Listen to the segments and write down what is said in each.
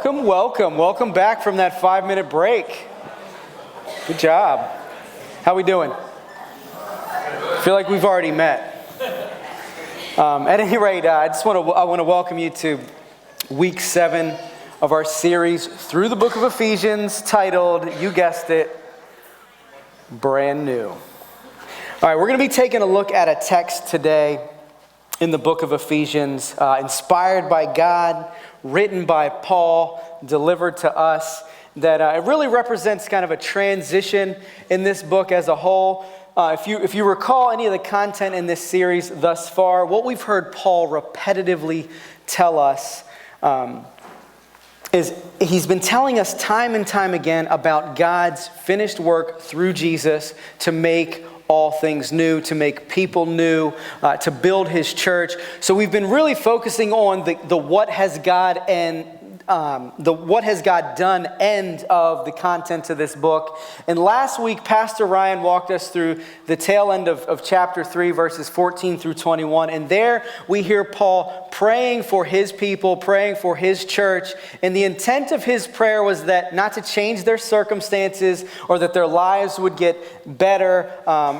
Welcome back from that 5-minute break. Good job. How we doing? I feel like we've already met. At any rate, I want to welcome you to week 7 of our series through the book of Ephesians, titled, you guessed it, Brand New. All right, we're going to be taking a look at a text today in the book of Ephesians, inspired by God, written by Paul, delivered to us, that it really represents kind of a transition in this book as a whole. If you recall any of the content in this series thus far, what we've heard Paul repetitively tell us is he's been telling us time and time again about God's finished work through Jesus to make all things new, to make people new, to build his church. So we've been really focusing on the what has God and the what has God done end of the content of this book. And last week, Pastor Ryan walked us through the tail end of chapter 3, verses 14 through 21. And there we hear Paul praying for his people, praying for his church. And the intent of his prayer was that not to change their circumstances or that their lives would get better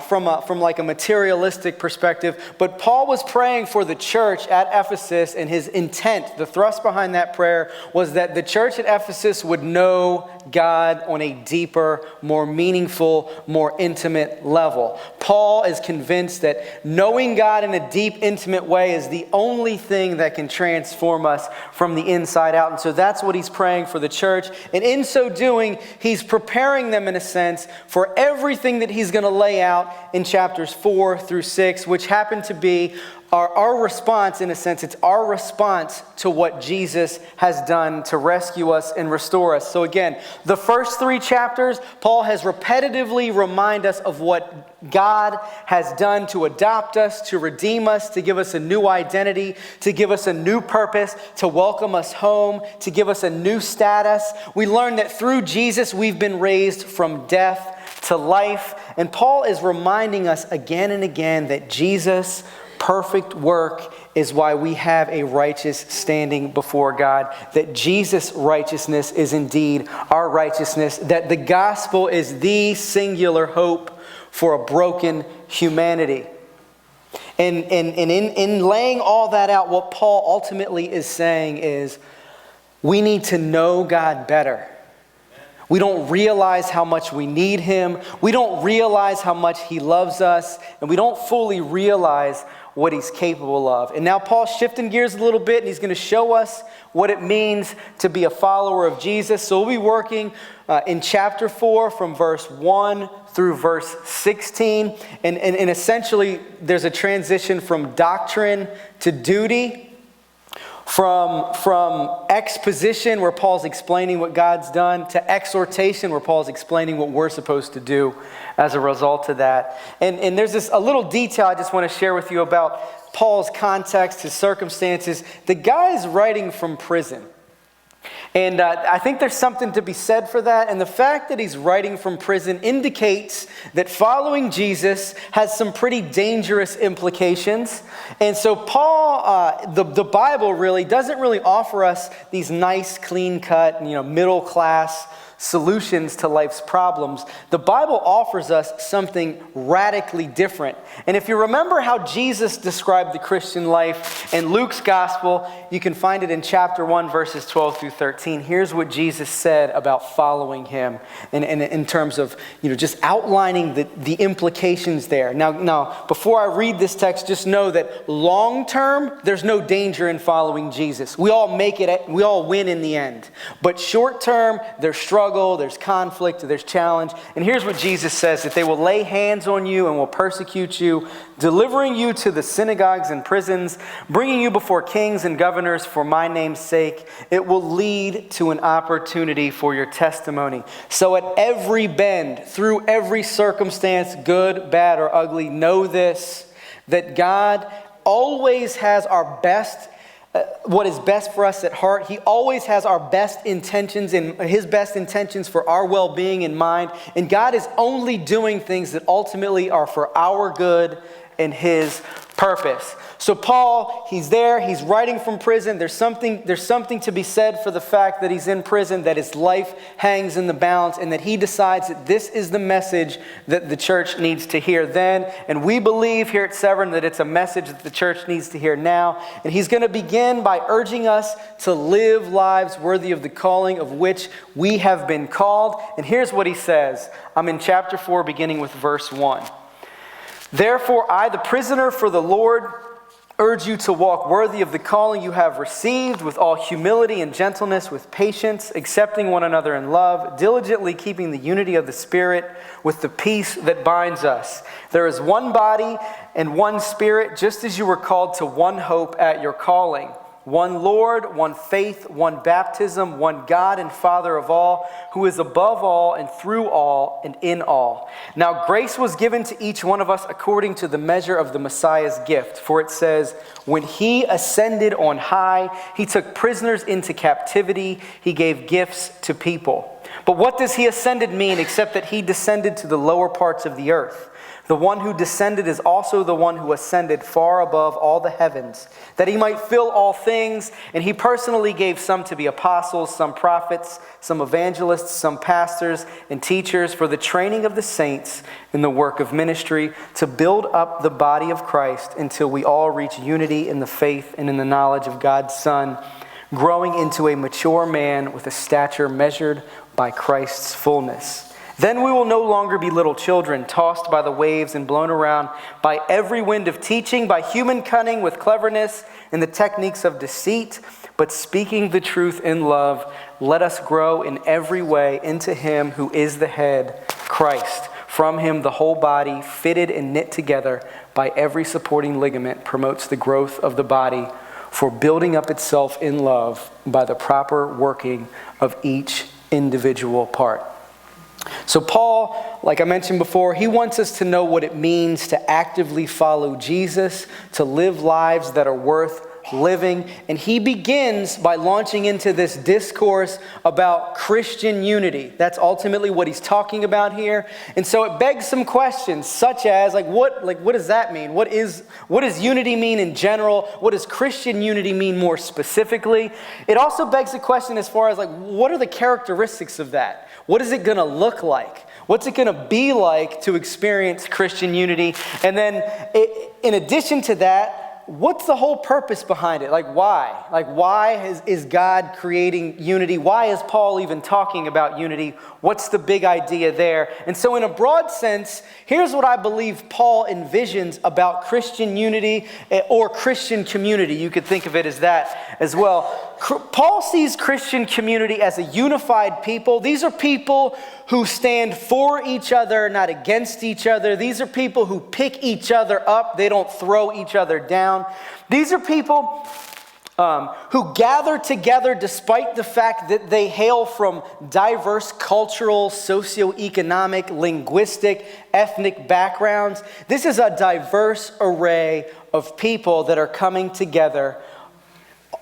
from like a materialistic perspective. But Paul was praying for the church at Ephesus, and his intent, the thrust behind that prayer, was that the church at Ephesus would know God on a deeper, more meaningful, more intimate level. Paul is convinced that knowing God in a deep, intimate way is the only thing that can transform us from the inside out. And so that's what he's praying for the church. And in so doing, he's preparing them in a sense for everything that he's going to lay out in chapters 4 through 6, which happen to be our response, in a sense. It's our response to what Jesus has done to rescue us and restore us. So again, the first 3 chapters, Paul has repetitively reminded us of what God has done to adopt us, to redeem us, to give us a new identity, to give us a new purpose, to welcome us home, to give us a new status. We learned that through Jesus, we've been raised from death to life. And Paul is reminding us again and again that Jesus' perfect work is why we have a righteous standing before God, that Jesus' righteousness is indeed our righteousness, that the gospel is the singular hope for a broken humanity. And in laying all that out, what Paul ultimately is saying is we need to know God better. We don't realize how much we need him. We don't realize how much he loves us. And we don't fully realize what he's capable of. And now Paul's shifting gears a little bit, and he's going to show us what it means to be a follower of Jesus. So we'll be working in chapter 4 from verse 1 through verse 16. And essentially, there's a transition from doctrine to duty, from exposition, where Paul's explaining what God's done, to exhortation, where Paul's explaining what we're supposed to do as a result of that. And there's a little detail I just want to share with you about Paul's context, his circumstances. The guy is writing from prison. And I think there's something to be said for that. And the fact that he's writing from prison indicates that following Jesus has some pretty dangerous implications. And so Paul, the Bible really doesn't really offer us these nice, clean-cut, middle-class solutions to life's problems. The Bible offers us something radically different. And if you remember how Jesus described the Christian life in Luke's gospel, you can find it in chapter 1, verses 12 through 13. Here's what Jesus said about following him, and in terms of just outlining the implications there. Now, before I read this text, just know that long term, there's no danger in following Jesus. We all make it, we all win in the end. But short term, there's struggle, there's conflict, there's challenge. And here's what Jesus says: that they will lay hands on you and will persecute you, delivering you to the synagogues and prisons, bringing you before kings and governors for my name's sake. It will lead to an opportunity for your testimony. So at every bend, through every circumstance, good, bad, or ugly, know this, that God always has our best, what is best for us at heart. He always has our best intentions and his best intentions for our well-being in mind. And God is only doing things that ultimately are for our good and his purpose. So Paul, he's there, he's writing from prison. There's something to be said for the fact that he's in prison, that his life hangs in the balance, and that he decides that this is the message that the church needs to hear then. And we believe here at Severn that it's a message that the church needs to hear now. And he's going to begin by urging us to live lives worthy of the calling of which we have been called. And here's what he says. I'm in chapter 4, beginning with verse 1. Therefore, I, the prisoner for the Lord, urge you to walk worthy of the calling you have received, with all humility and gentleness, with patience, accepting one another in love, diligently keeping the unity of the Spirit with the peace that binds us. There is one body and one Spirit, just as you were called to one hope at your calling. One Lord, one faith, one baptism, one God and Father of all, who is above all and through all and in all. Now grace was given to each one of us according to the measure of the Messiah's gift. For it says, when he ascended on high, he took prisoners into captivity. He gave gifts to people. But what does he ascended mean except that he descended to the lower parts of the earth? The one who descended is also the one who ascended far above all the heavens, that he might fill all things. And he personally gave some to be apostles, some prophets, some evangelists, some pastors and teachers for the training of the saints in the work of ministry, to build up the body of Christ until we all reach unity in the faith and in the knowledge of God's Son, growing into a mature man with a stature measured by Christ's fullness. Then we will no longer be little children, tossed by the waves and blown around by every wind of teaching, by human cunning with cleverness and the techniques of deceit, but speaking the truth in love, let us grow in every way into him who is the head, Christ. From him the whole body, fitted and knit together by every supporting ligament, promotes the growth of the body for building up itself in love by the proper working of each individual part. So Paul, like I mentioned before, he wants us to know what it means to actively follow Jesus, to live lives that are worth living. And he begins by launching into this discourse about Christian unity. That's ultimately what he's talking about here. And so it begs some questions, such as, what does that mean? What does unity mean in general? What does Christian unity mean more specifically? It also begs the question as far as, what are the characteristics of that? What is it going to look like? What's it going to be like to experience Christian unity? And then, in addition to that, what's the whole purpose behind it? Why? Why is God creating unity? Why is Paul even talking about unity? What's the big idea there? And so in a broad sense, here's what I believe Paul envisions about Christian unity or Christian community. You could think of it as that as well. Paul sees Christian community as a unified people. These are people who stand for each other, not against each other. These are people who pick each other up. They don't throw each other down. These are people who gather together despite the fact that they hail from diverse cultural, socioeconomic, linguistic, ethnic backgrounds. This is a diverse array of people that are coming together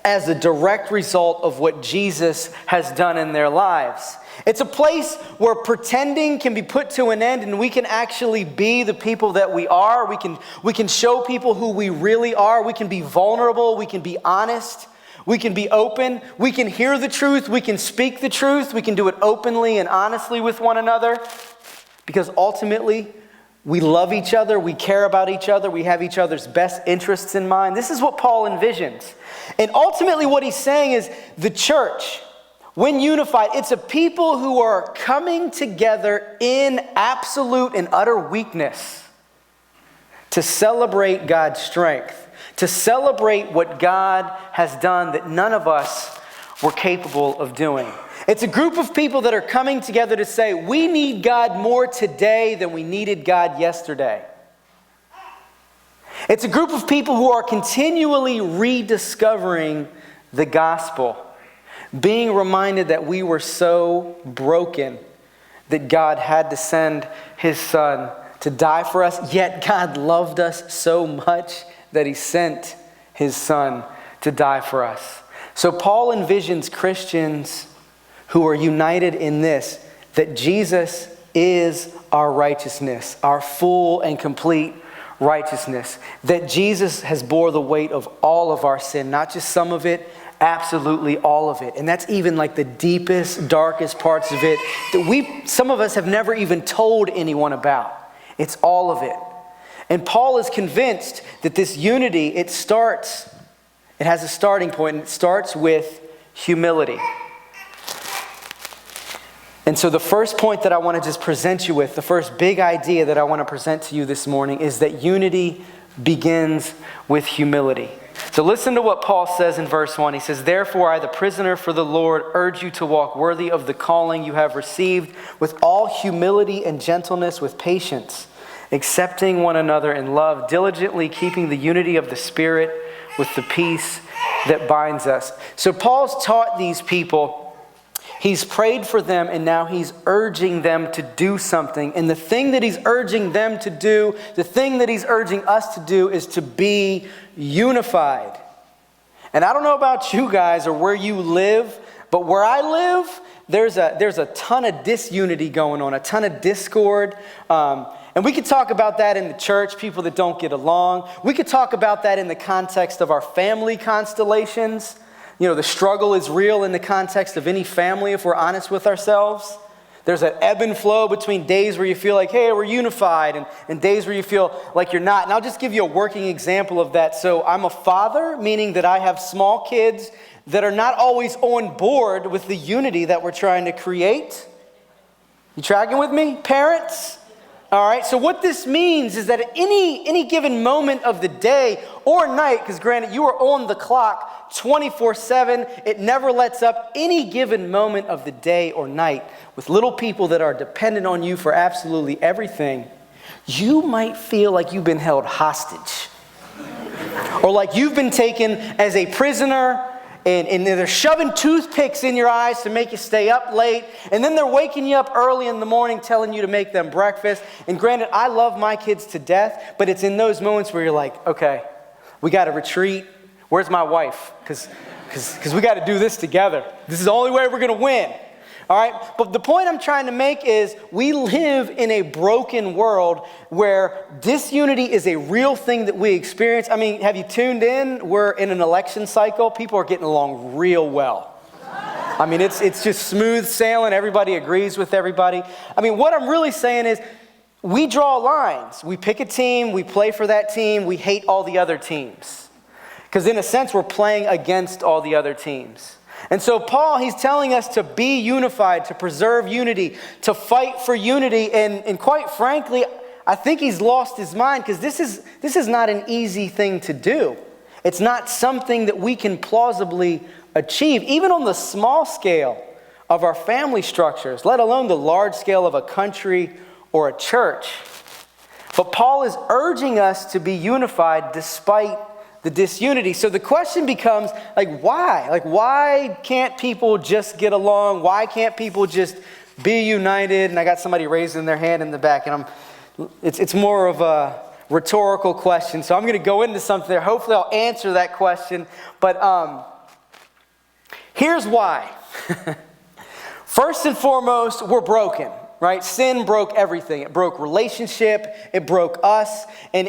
as a direct result of what Jesus has done in their lives. It's a place where pretending can be put to an end and we can actually be the people that we are. We can show people who we really are. We can be vulnerable. We can be honest. We can be open. We can hear the truth. We can speak the truth. We can do it openly and honestly with one another, because ultimately we love each other. We care about each other. We have each other's best interests in mind. This is what Paul envisions. And ultimately what he's saying is the church, when unified, it's a people who are coming together in absolute and utter weakness to celebrate God's strength, to celebrate what God has done that none of us were capable of doing. It's a group of people that are coming together to say, we need God more today than we needed God yesterday. It's a group of people who are continually rediscovering the gospel, being reminded that we were so broken that God had to send his Son to die for us, yet God loved us so much that he sent his Son to die for us. So Paul envisions Christians who are united in this, that Jesus is our righteousness, our full and complete righteousness. That Jesus has bore the weight of all of our sin, not just some of it, absolutely all of it. And that's even like the deepest, darkest parts of it that some of us have never even told anyone about. It's all of it. And Paul is convinced that this unity, it has a starting point, and it starts with humility. And so the first point that I want to just present you with, the first big idea that I want to present to you this morning is that unity begins with humility. So listen to what Paul says in verse 1. He says, "Therefore I, the prisoner for the Lord, urge you to walk worthy of the calling you have received, with all humility and gentleness, with patience, accepting one another in love, diligently keeping the unity of the Spirit with the peace that binds us." So Paul's taught these people, he's prayed for them, and now he's urging them to do something. And the thing that he's urging them to do, the thing that he's urging us to do, is to be unified. And I don't know about you guys or where you live, but where I live, there's a ton of disunity going on, a ton of discord. And we could talk about that in the church, people that don't get along. We could talk about that in the context of our family constellations. You know, the struggle is real in the context of any family if we're honest with ourselves. There's an ebb and flow between days where you feel like, hey, we're unified, and days where you feel like you're not. And I'll just give you a working example of that. So I'm a father, meaning that I have small kids that are not always on board with the unity that we're trying to create. You tracking with me, parents? All right, so what this means is that at any given moment of the day or night, because granted, you are on the clock 24/7, it never lets up, any given moment of the day or night with little people that are dependent on you for absolutely everything, you might feel like you've been held hostage. Or like you've been taken as a prisoner, and they're shoving toothpicks in your eyes to make you stay up late. And then they're waking you up early in the morning telling you to make them breakfast. And granted, I love my kids to death, but it's in those moments where you're like, okay, we got to retreat. Where's my wife? Because we got to do this together. This is the only way we're going to win. All right, but the point I'm trying to make is we live in a broken world where disunity is a real thing that we experience. I mean, have you tuned in? We're in an election cycle. People are getting along real well. I mean, it's just smooth sailing. Everybody agrees with everybody. I mean, what I'm really saying is we draw lines. We pick a team. We play for that team. We hate all the other teams. Because in a sense, we're playing against all the other teams. And so Paul, he's telling us to be unified, to preserve unity, to fight for unity. And quite frankly, I think he's lost his mind because this is not an easy thing to do. It's not something that we can plausibly achieve, even on the small scale of our family structures, let alone the large scale of a country or a church. But Paul is urging us to be unified despite the disunity. So the question becomes, like, why? Like, why can't people just get along? Why can't people just be united? And I got somebody raising their hand in the back, and it's more of a rhetorical question. So I'm going to go into something there. Hopefully I'll answer that question. But here's why. First and foremost, we're broken. Right? Sin broke everything. It broke relationship. It broke us. And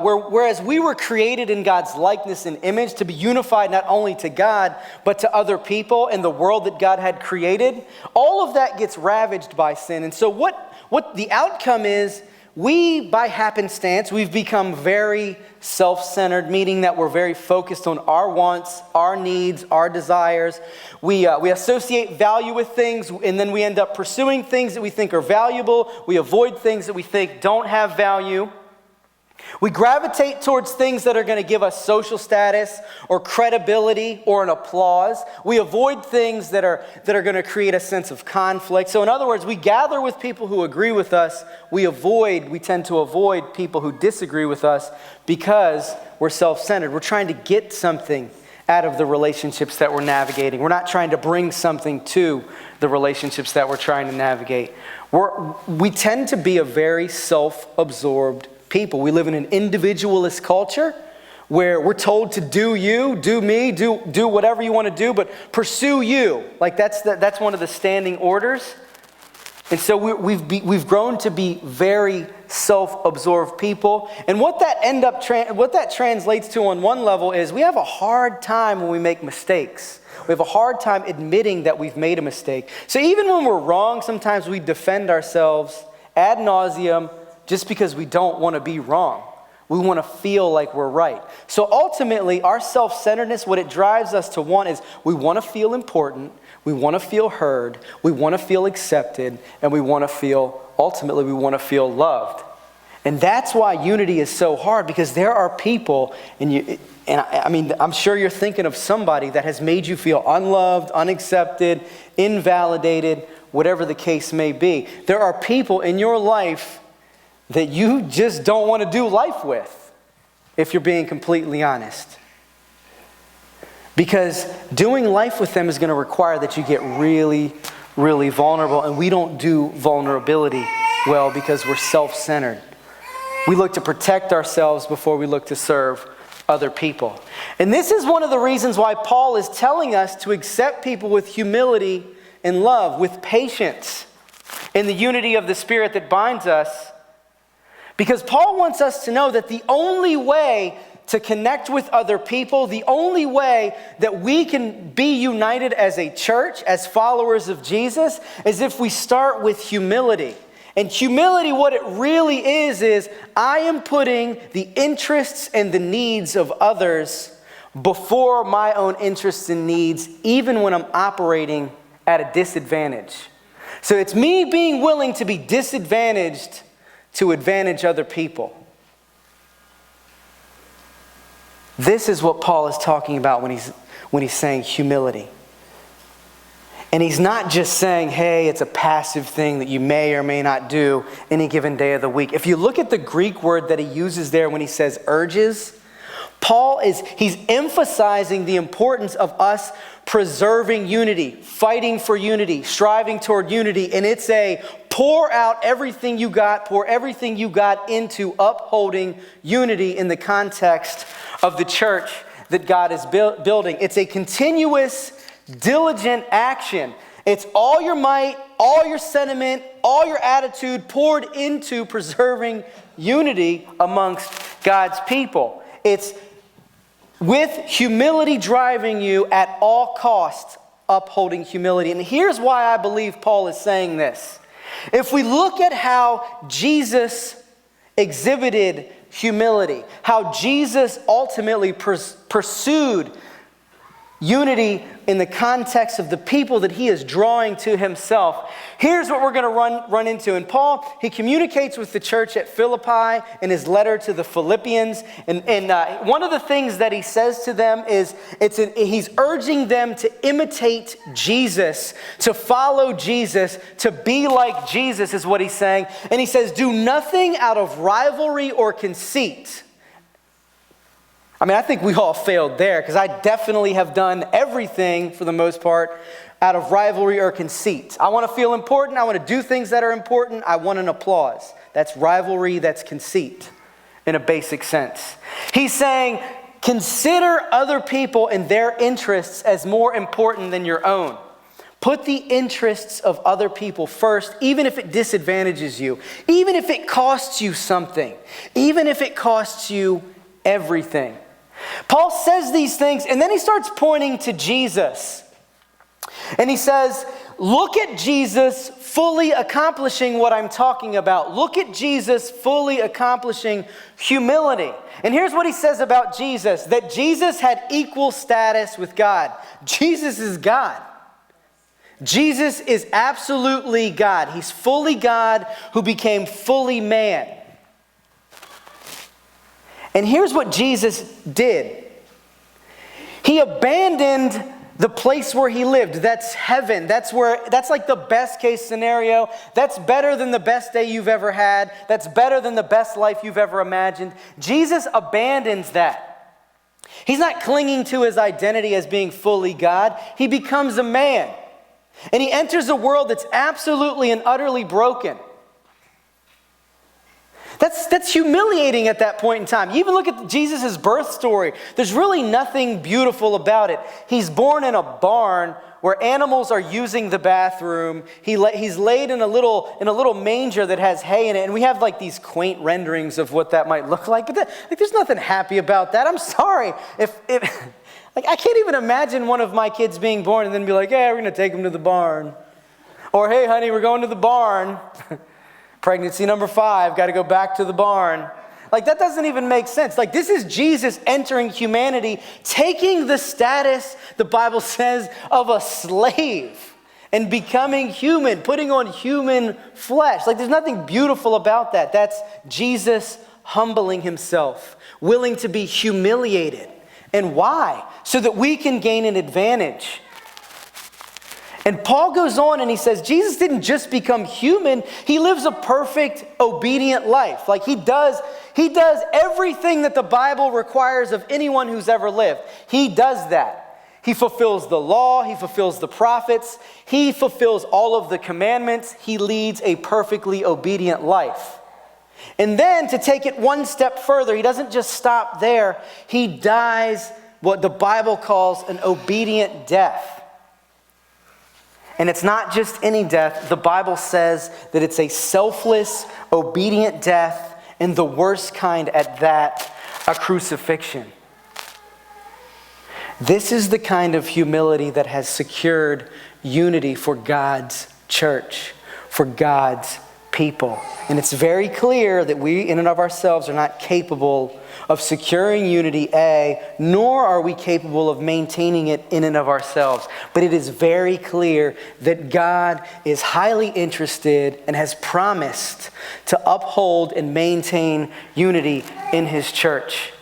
whereas we were created in God's likeness and image to be unified not only to God, but to other people and the world that God had created, all of that gets ravaged by sin. And so what the outcome is, we, by happenstance, we've become very self-centered, meaning that we're very focused on our wants, our needs, our desires. We associate value with things, and then we end up pursuing things that we think are valuable. We avoid things that we think don't have value. We gravitate towards things that are going to give us social status or credibility or an applause. We avoid things that are going to create a sense of conflict. So in other words, we gather with people who agree with us. We tend to avoid people who disagree with us because we're self-centered. We're trying to get something out of the relationships that we're navigating. We're not trying to bring something to the relationships that we're trying to navigate. We tend to be a very self-absorbed people. We live in an individualist culture where we're told to do you, do me, do whatever you want to do, but pursue you. Like that's one of the standing orders. And so we've grown to be very self-absorbed people. And what that translates to on one level is we have a hard time when we make mistakes. We have a hard time admitting that we've made a mistake. So even when we're wrong, sometimes we defend ourselves ad nauseum just because we don't want to be wrong. We want to feel like we're right. So ultimately, our self-centeredness, what it drives us to want is we want to feel important, we want to feel heard, we want to feel accepted, and ultimately we want to feel loved. And that's why unity is so hard, because there are people, I'm sure you're thinking of somebody that has made you feel unloved, unaccepted, invalidated, whatever the case may be. There are people in your life that you just don't want to do life with, if you're being completely honest. Because doing life with them is going to require that you get really, really vulnerable. And we don't do vulnerability well because we're self-centered. We look to protect ourselves before we look to serve other people. And this is one of the reasons why Paul is telling us to accept people with humility and love, with patience, in the unity of the Spirit that binds us. Because Paul wants us to know that the only way to connect with other people, the only way that we can be united as a church, as followers of Jesus, is if we start with humility. And humility, what it really is I am putting the interests and the needs of others before my own interests and needs, even when I'm operating at a disadvantage. So it's me being willing to be disadvantaged to advantage other people. This is what Paul is talking about when he's saying humility. And he's not just saying, hey, it's a passive thing that you may or may not do any given day of the week. If you look at the Greek word that he uses there when he says urges, he's emphasizing the importance of us preserving unity, fighting for unity, striving toward unity. And it's a pour everything you got into upholding unity in the context of the church that God is building. It's a continuous, diligent action. It's all your might, all your sentiment, all your attitude poured into preserving unity amongst God's people. It's with humility driving you at all costs, upholding humility. And here's why I believe Paul is saying this. If we look at how Jesus exhibited humility, how Jesus ultimately pursued unity in the context of the people that he is drawing to himself, here's what we're going to run into. And Paul, he communicates with the church at Philippi in his letter to the Philippians. And one of the things that he says to them is he's urging them to imitate Jesus, to follow Jesus, to be like Jesus is what he's saying. And he says, do nothing out of rivalry or conceit. I think we all failed there, because I definitely have done everything, for the most part, out of rivalry or conceit. I want to feel important. I want to do things that are important. I want an applause. That's rivalry. That's conceit in a basic sense. He's saying, consider other people and their interests as more important than your own. Put the interests of other people first, even if it disadvantages you, even if it costs you something, even if it costs you everything. Paul says these things, and then he starts pointing to Jesus. And he says, look at Jesus fully accomplishing what I'm talking about. Look at Jesus fully accomplishing humility. And here's what he says about Jesus, that Jesus had equal status with God. Jesus is God. Jesus is absolutely God. He's fully God who became fully man. And here's what Jesus did. He abandoned the place where he lived. That's heaven. That's like the best case scenario. That's better than the best day you've ever had. That's better than the best life you've ever imagined. Jesus abandons that. He's not clinging to his identity as being fully God. He becomes a man. And he enters a world that's absolutely and utterly broken. That's humiliating at that point in time. You even look at Jesus' birth story. There's really nothing beautiful about it. He's born in a barn where animals are using the bathroom. He's laid in a little manger that has hay in it, and we have like these quaint renderings of what that might look like. But there's nothing happy about that. I'm sorry if like I can't even imagine one of my kids being born and then be like, "Yeah, we're gonna take him to the barn," or "Hey, honey, we're going to the barn. Pregnancy number 5, got to go back to the barn." Like, that doesn't even make sense. Like, this is Jesus entering humanity, taking the status, the Bible says, of a slave and becoming human, putting on human flesh. Like, there's nothing beautiful about that. That's Jesus humbling himself, willing to be humiliated. And why? So that we can gain an advantage. And Paul goes on and he says, Jesus didn't just become human, he lives a perfect, obedient life. Like he does everything that the Bible requires of anyone who's ever lived. He does that. He fulfills the law, he fulfills the prophets, he fulfills all of the commandments, he leads a perfectly obedient life. And then to take it one step further, he doesn't just stop there, he dies what the Bible calls an obedient death. And it's not just any death. The Bible says that it's a selfless, obedient death, and the worst kind at that, a crucifixion. This is the kind of humility that has secured unity for God's church, for God's people. And it's very clear that we, in and of ourselves, are not capable of securing unity, nor are we capable of maintaining it in and of ourselves. But it is very clear that God is highly interested and has promised to uphold and maintain unity in his church.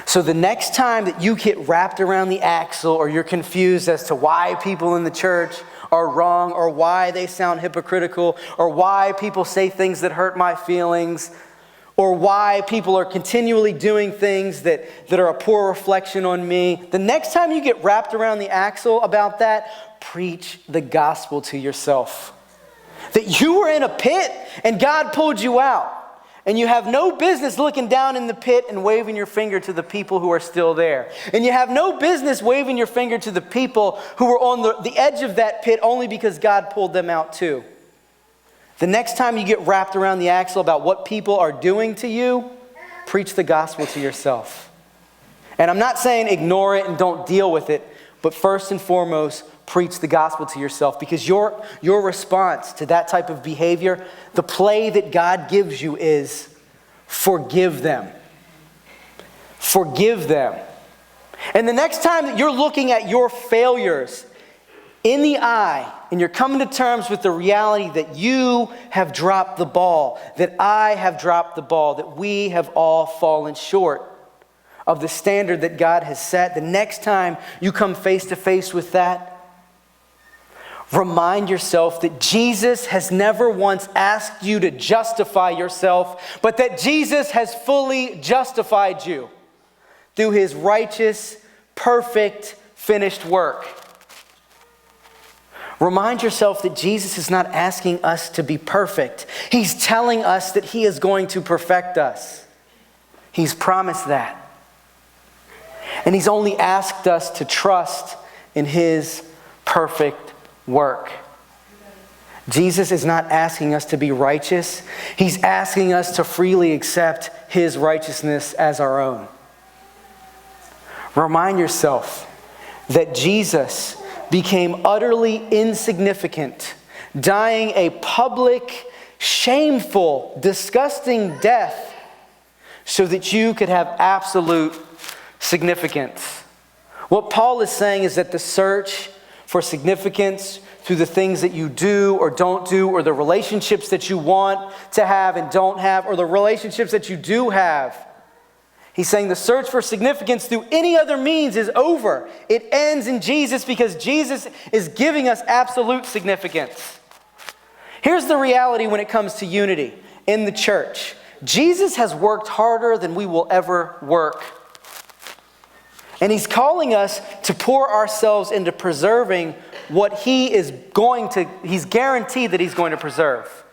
So the next time that you get wrapped around the axle or you're confused as to why people in the church are wrong or why they sound hypocritical or why people say things that hurt my feelings, or why people are continually doing things that are a poor reflection on me. The next time you get wrapped around the axle about that, preach the gospel to yourself. That you were in a pit and God pulled you out. And you have no business looking down in the pit and waving your finger to the people who are still there. And you have no business waving your finger to the people who were on the edge of that pit only because God pulled them out too. The next time you get wrapped around the axle about what people are doing to you, preach the gospel to yourself. And I'm not saying ignore it and don't deal with it, but first and foremost, preach the gospel to yourself, because your response to that type of behavior, the play that God gives you is forgive them. Forgive them. And the next time that you're looking at your failures in the eye, and you're coming to terms with the reality that you have dropped the ball, that I have dropped the ball, that we have all fallen short of the standard that God has set, the next time you come face to face with that, remind yourself that Jesus has never once asked you to justify yourself, but that Jesus has fully justified you through his righteous, perfect, finished work. Remind yourself that Jesus is not asking us to be perfect. He's telling us that he is going to perfect us. He's promised that. And he's only asked us to trust in his perfect work. Jesus is not asking us to be righteous. He's asking us to freely accept his righteousness as our own. Remind yourself that Jesus became utterly insignificant, dying a public, shameful, disgusting death so that you could have absolute significance. What Paul is saying is that the search for significance through the things that you do or don't do, or the relationships that you want to have and don't have, or the relationships that you do have, he's saying the search for significance through any other means is over. It ends in Jesus, because Jesus is giving us absolute significance. Here's the reality when it comes to unity in the church. Jesus has worked harder than we will ever work. And he's calling us to pour ourselves into preserving what he's guaranteed that he's going to preserve.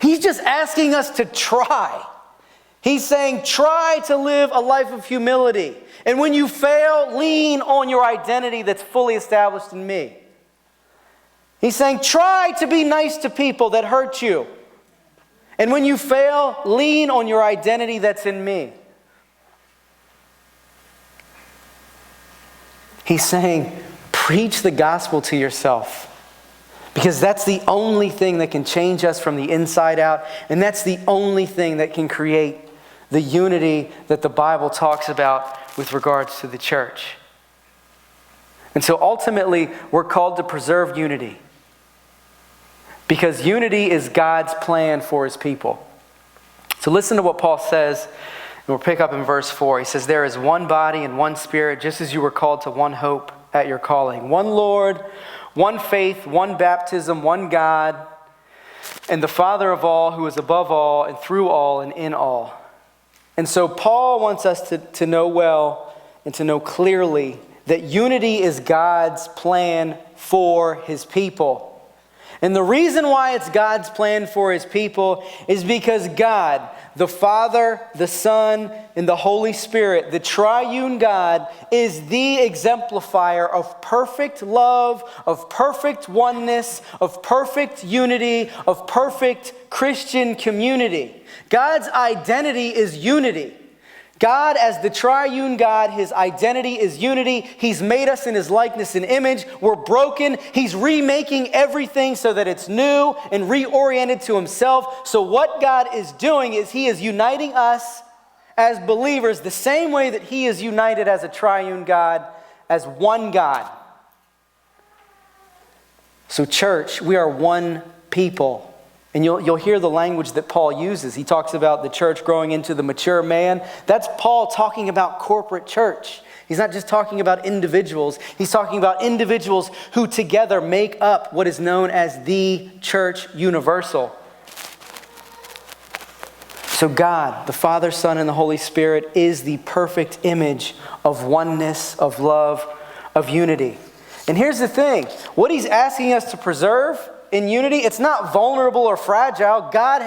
He's just asking us to try. He's saying, try to live a life of humility. And when you fail, lean on your identity that's fully established in me. He's saying, try to be nice to people that hurt you. And when you fail, lean on your identity that's in me. He's saying, preach the gospel to yourself. Because that's the only thing that can change us from the inside out. And that's the only thing that can create the unity that the Bible talks about with regards to the church. And so ultimately, we're called to preserve unity. Because unity is God's plan for his people. So listen to what Paul says, and we'll pick up in verse 4. He says, there is one body and one spirit, just as you were called to one hope at your calling. One Lord, one faith, one baptism, one God, and the Father of all, who is above all, and through all, and in all. And so Paul wants us to know well and to know clearly that unity is God's plan for his people. And the reason why it's God's plan for his people is because God, the Father, the Son, and the Holy Spirit, the triune God, is the exemplifier of perfect love, of perfect oneness, of perfect unity, of perfect Christian community. God's identity is unity. God, as the triune God, his identity is unity. He's made us in his likeness and image. We're broken. He's remaking everything so that it's new and reoriented to himself. So what God is doing is he is uniting us as believers the same way that he is united as a triune God, as one God. So church, we are one people. And you'll hear the language that Paul uses. He talks about the church growing into the mature man. That's Paul talking about corporate church. He's not just talking about individuals. He's talking about individuals who together make up what is known as the church universal. So God, the Father, Son, and the Holy Spirit is the perfect image of oneness, of love, of unity. And here's the thing. What he's asking us to preserve in unity, it's not vulnerable or fragile. God,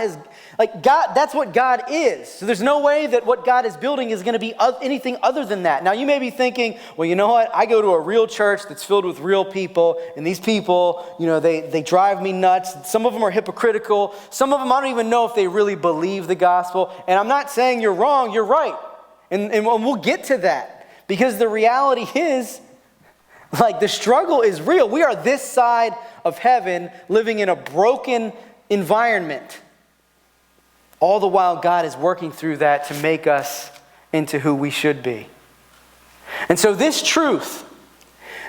that's what God is. So there's no way that what God is building is going to be anything other than that. Now you may be thinking, well, you know what? I go to a real church that's filled with real people, and these people, they drive me nuts. Some of them are hypocritical. Some of them, I don't even know if they really believe the gospel. And I'm not saying you're wrong, you're right. And we'll get to that. Because the reality is, the struggle is real. We are this side of heaven living in a broken environment. All the while God is working through that to make us into who we should be. And so this truth,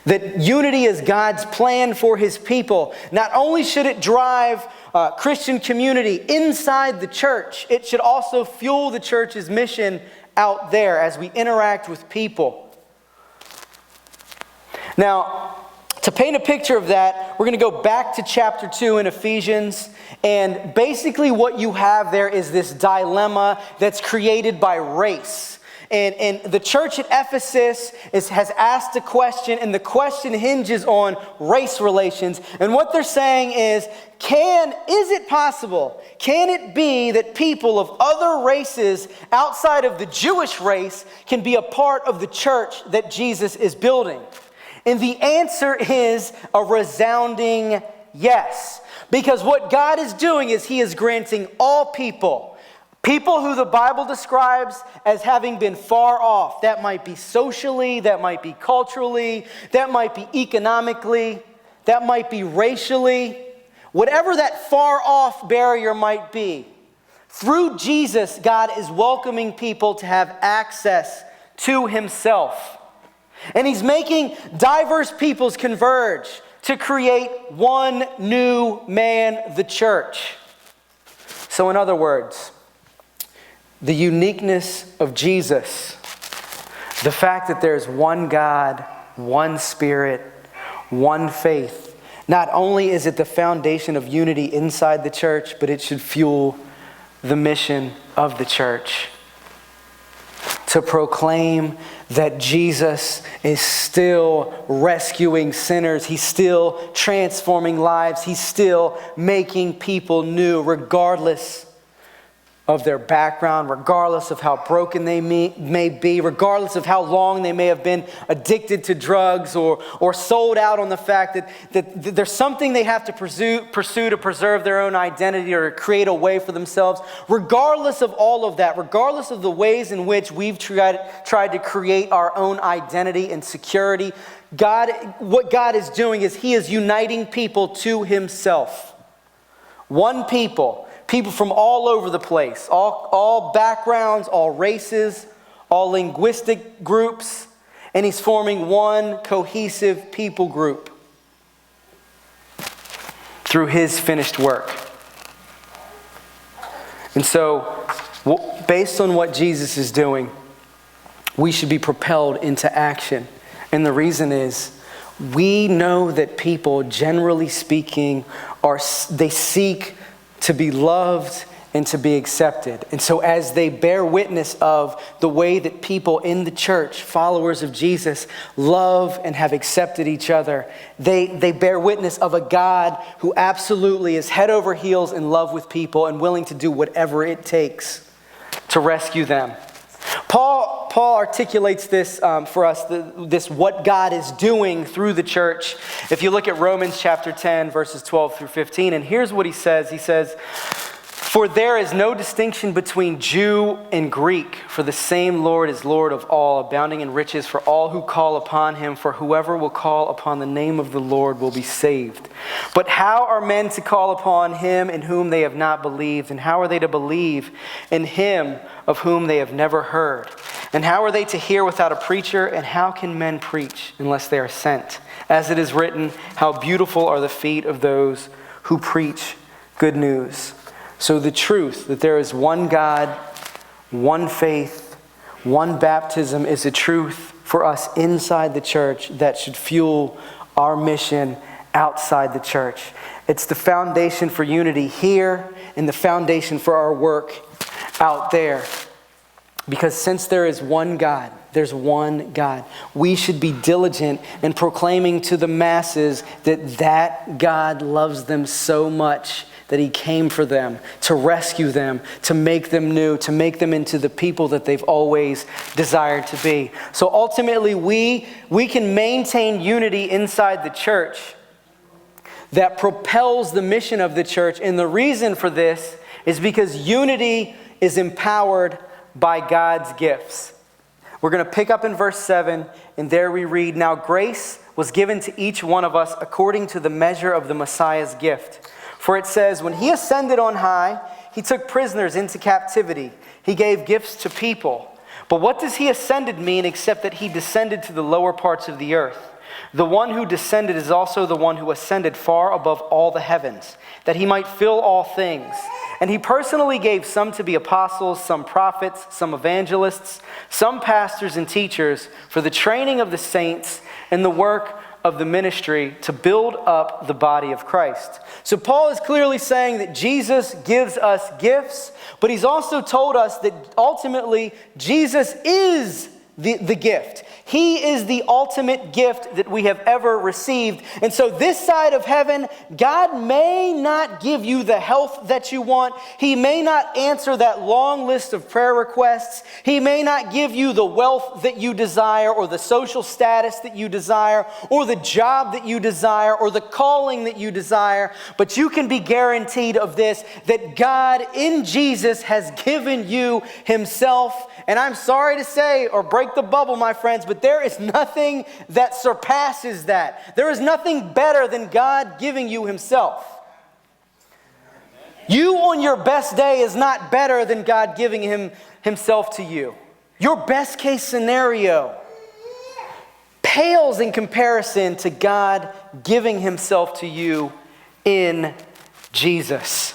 that unity is God's plan for his people, not only should it drive Christian community inside the church, it should also fuel the church's mission out there as we interact with people. Now, to paint a picture of that, we're going to go back to chapter 2 in Ephesians. And basically what you have there is this dilemma that's created by race. And the church at Ephesus has asked a question, and the question hinges on race relations. And what they're saying is it possible, can it be that people of other races outside of the Jewish race can be a part of the church that Jesus is building? And the answer is a resounding yes. Because what God is doing is he is granting all people who the Bible describes as having been far off. That might be socially, that might be culturally, that might be economically, that might be racially. Whatever that far off barrier might be, through Jesus, God is welcoming people to have access to himself. And he's making diverse peoples converge to create one new man, the church. So in other words, the uniqueness of Jesus, the fact that there's one God, one Spirit, one faith, not only is it the foundation of unity inside the church, but it should fuel the mission of the church. To proclaim that Jesus is still rescuing sinners. He's still transforming lives. He's still making people new, regardless of their background, regardless of how broken they may be, regardless of how long they may have been addicted to drugs or sold out on the fact that there's something they have to pursue to preserve their own identity or create a way for themselves. Regardless of all of that, regardless of the ways in which we've tried to create our own identity and security, what God is doing is He is uniting people to Himself. One people from all over the place, all backgrounds, all races, all linguistic groups, and He's forming one cohesive people group through His finished work. And so, based on what Jesus is doing, we should be propelled into action. And the reason is, we know that people, generally speaking, they seek to be loved and to be accepted. And so as they bear witness of the way that people in the church, followers of Jesus, love and have accepted each other, they bear witness of a God who absolutely is head over heels in love with people and willing to do whatever it takes to rescue them. Paul articulates this for us, this what God is doing through the church. If you look at Romans chapter 10, verses 12 through 15, and here's what he says. He says, "For there is no distinction between Jew and Greek, for the same Lord is Lord of all, abounding in riches for all who call upon Him. For whoever will call upon the name of the Lord will be saved. But how are men to call upon Him in whom they have not believed? And how are they to believe in Him of whom they have never heard? And how are they to hear without a preacher? And how can men preach unless they are sent? As it is written, how beautiful are the feet of those who preach good news." So the truth that there is one God, one faith, one baptism is a truth for us inside the church that should fuel our mission outside the church. It's the foundation for unity here and the foundation for our work out there. Because since there is one God, there's one God, we should be diligent in proclaiming to the masses that God loves them so much that He came for them, to rescue them, to make them new, to make them into the people that they've always desired to be. So ultimately, we can maintain unity inside the church that propels the mission of the church. And the reason for this is because unity is empowered by God's gifts. We're going to pick up in verse 7, and there we read, "Now grace was given to each one of us according to the measure of the Messiah's gift. For it says, when He ascended on high, He took prisoners into captivity. He gave gifts to people. But what does He ascended mean except that He descended to the lower parts of the earth? The one who descended is also the one who ascended far above all the heavens, that He might fill all things. And He personally gave some to be apostles, some prophets, some evangelists, some pastors and teachers for the training of the saints and the work of the ministry to build up the body of Christ." So Paul is clearly saying that Jesus gives us gifts, but he's also told us that ultimately Jesus is the gift. He is the ultimate gift that we have ever received. And so this side of heaven, God may not give you the health that you want. He may not answer that long list of prayer requests. He may not give you the wealth that you desire, or the social status that you desire, or the job that you desire, or the calling that you desire. But you can be guaranteed of this, that God in Jesus has given you Himself. And I'm sorry to say, or break the bubble, my friends, but there is nothing that surpasses that. There is nothing better than God giving you Himself. You on your best day is not better than God giving Himself to you. Your best case scenario pales in comparison to God giving Himself to you in Jesus.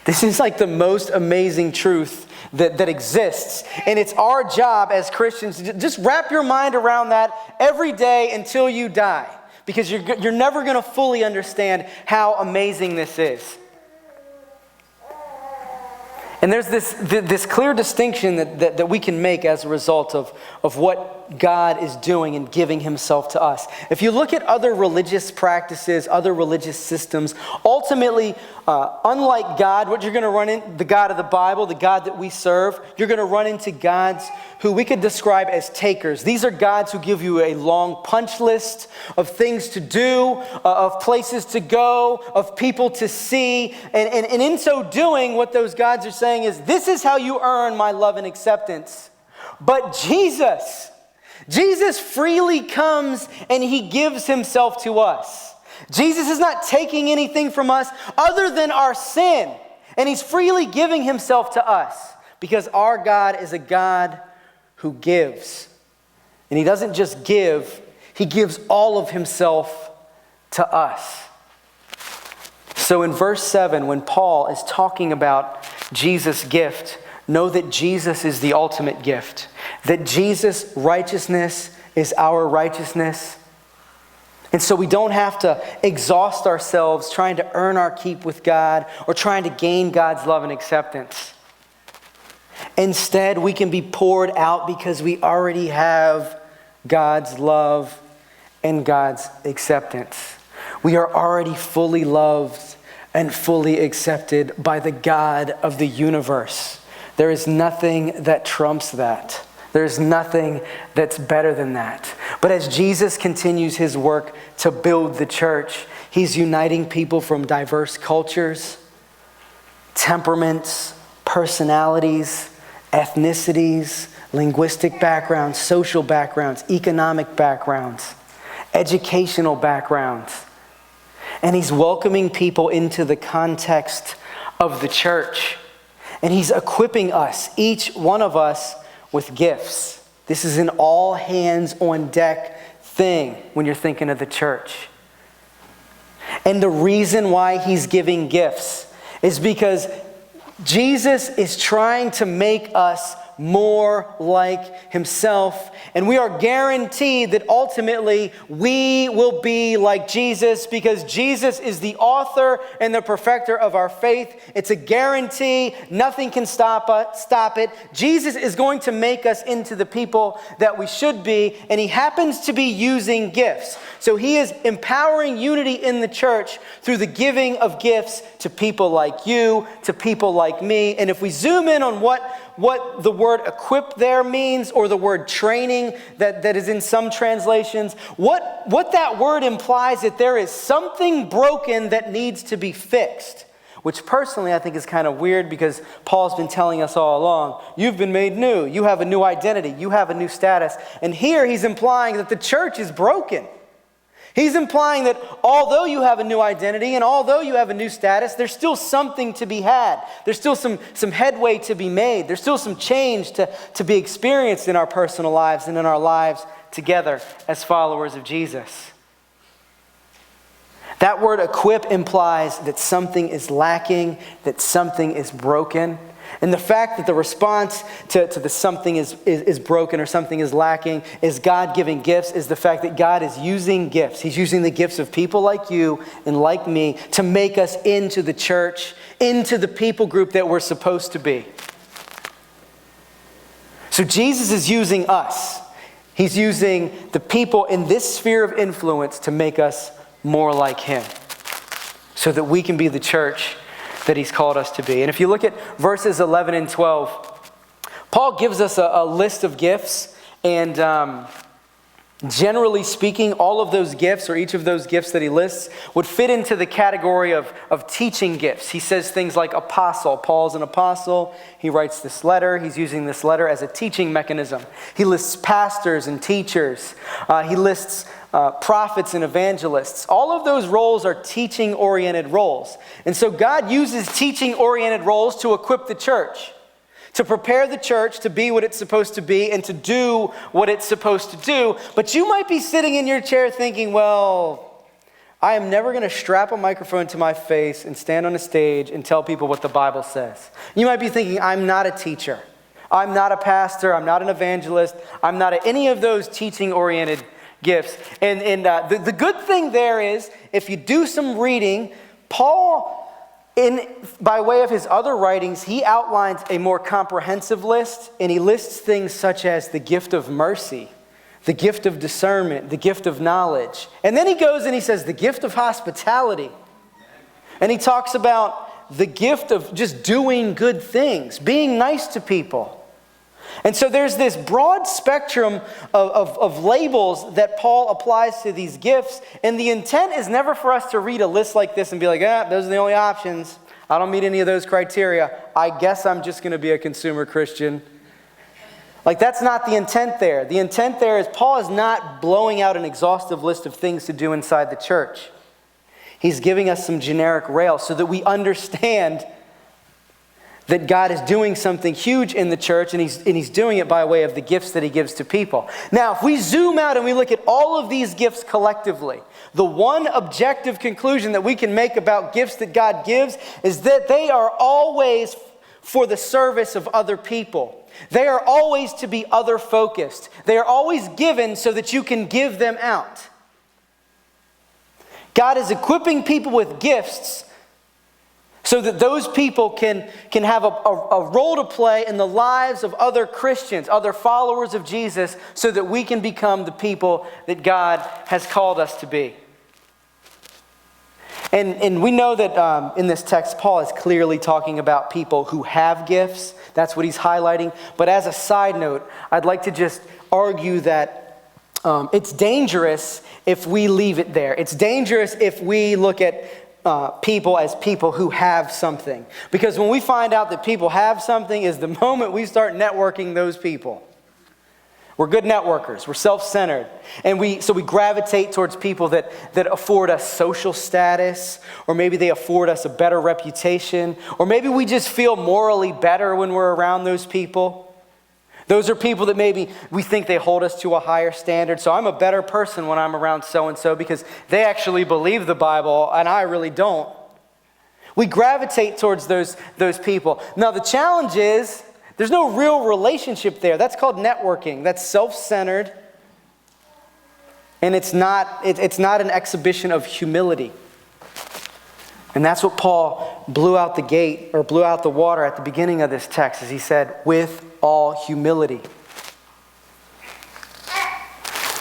This is like the most amazing truth that exists. And it's our job as Christians to just wrap your mind around that every day until you die. Because you're never going to fully understand how amazing this is. And there's this clear distinction that we can make as a result of what God is doing and giving himself to us. If you look at other religious practices, other religious systems, ultimately, unlike God, what you're going to run into, the God of the Bible, the God that we serve, you're going to run into gods who we could describe as takers. These are gods who give you a long punch list of things to do, of places to go, of people to see. And in so doing, what those gods are saying is, this is how you earn my love and acceptance. But Jesus freely comes and he gives himself to us. Jesus is not taking anything from us other than our sin. And he's freely giving himself to us because our God is a God who gives. And he doesn't just give, he gives all of himself to us. So in verse 7, when Paul is talking about Jesus' gift, know that Jesus is the ultimate gift. That Jesus' righteousness is our righteousness. And so we don't have to exhaust ourselves trying to earn our keep with God or trying to gain God's love and acceptance. Instead, we can be poured out because we already have God's love and God's acceptance. We are already fully loved and fully accepted by the God of the universe. There is nothing that trumps that. There's nothing that's better than that. But as Jesus continues his work to build the church, he's uniting people from diverse cultures, temperaments, personalities, ethnicities, linguistic backgrounds, social backgrounds, economic backgrounds, educational backgrounds. And he's welcoming people into the context of the church. And he's equipping us, each one of us, with gifts. This is an all hands on deck thing when you're thinking of the church. And the reason why he's giving gifts is because Jesus is trying to make us more like himself. And we are guaranteed that ultimately we will be like Jesus because Jesus is the author and the perfecter of our faith. It's a guarantee. Nothing can stop it. Jesus is going to make us into the people that we should be, and he happens to be using gifts. So he is empowering unity in the church through the giving of gifts to people like you, to people like me. And if we zoom in on what the word equip there means, or the word training that is in some translations, what that word implies that there is something broken that needs to be fixed. Which personally I think is kind of weird because Paul's been telling us all along, you've been made new, you have a new identity, you have a new status. And here he's implying that the church is broken. He's implying that although you have a new identity and although you have a new status, there's still something to be had. There's still some headway to be made. There's still some change to be experienced in our personal lives and in our lives together as followers of Jesus. That word equip implies that something is lacking, that something is broken. And the fact that the response to the something is broken or something is lacking is God giving gifts is the fact that God is using gifts. He's using the gifts of people like you and like me to make us into the church, into the people group that we're supposed to be. So Jesus is using us. He's using the people in this sphere of influence to make us more like him so that we can be the church that he's called us to be. And if you look at verses 11 and 12, Paul gives us a list of gifts, and generally speaking, all of those gifts, or each of those gifts that he lists, would fit into the category of teaching gifts. He says things like apostle. Paul's an apostle. He writes this letter. He's using this letter as a teaching mechanism. He lists pastors and teachers. He lists prophets and evangelists. All of those roles are teaching-oriented roles. And so God uses teaching-oriented roles to equip the church, to prepare the church to be what it's supposed to be and to do what it's supposed to do. But you might be sitting in your chair thinking, well, I am never going to strap a microphone to my face and stand on a stage and tell people what the Bible says. You might be thinking, I'm not a teacher. I'm not a pastor. I'm not an evangelist. I'm not any of those teaching-oriented gifts. And the good thing there is, if you do some reading, Paul By way of his other writings, he outlines a more comprehensive list, and he lists things such as the gift of mercy, the gift of discernment, the gift of knowledge. And then he goes and he says the gift of hospitality. And he talks about the gift of just doing good things, being nice to people. And so there's this broad spectrum of labels that Paul applies to these gifts. And the intent is never for us to read a list like this and be like, those are the only options. I don't meet any of those criteria. I guess I'm just going to be a consumer Christian. Like, that's not the intent there. The intent there is Paul is not blowing out an exhaustive list of things to do inside the church. He's giving us some generic rails so that we understand that God is doing something huge in the church, and he's doing it by way of the gifts that he gives to people. Now, if we zoom out and we look at all of these gifts collectively, the one objective conclusion that we can make about gifts that God gives is that they are always for the service of other people. They are always to be other-focused. They are always given so that you can give them out. God is equipping people with gifts so that those people can have a role to play in the lives of other Christians, other followers of Jesus, so that we can become the people that God has called us to be. And we know that in this text, Paul is clearly talking about people who have gifts. That's what he's highlighting. But as a side note, I'd like to just argue that it's dangerous if we leave it there. It's dangerous if we look at people as people who have something. Because when we find out that people have something is the moment we start networking those people. We're good networkers. We're self-centered. And so we gravitate towards people that afford us social status, or maybe they afford us a better reputation, or maybe we just feel morally better when we're around those people. Those are people that maybe we think they hold us to a higher standard. So I'm a better person when I'm around so-and-so because they actually believe the Bible and I really don't. We gravitate towards those people. Now the challenge is there's no real relationship there. That's called networking. That's self-centered. And it's not an exhibition of humility. And that's what Paul blew out the water at the beginning of this text, as he said, with all humility.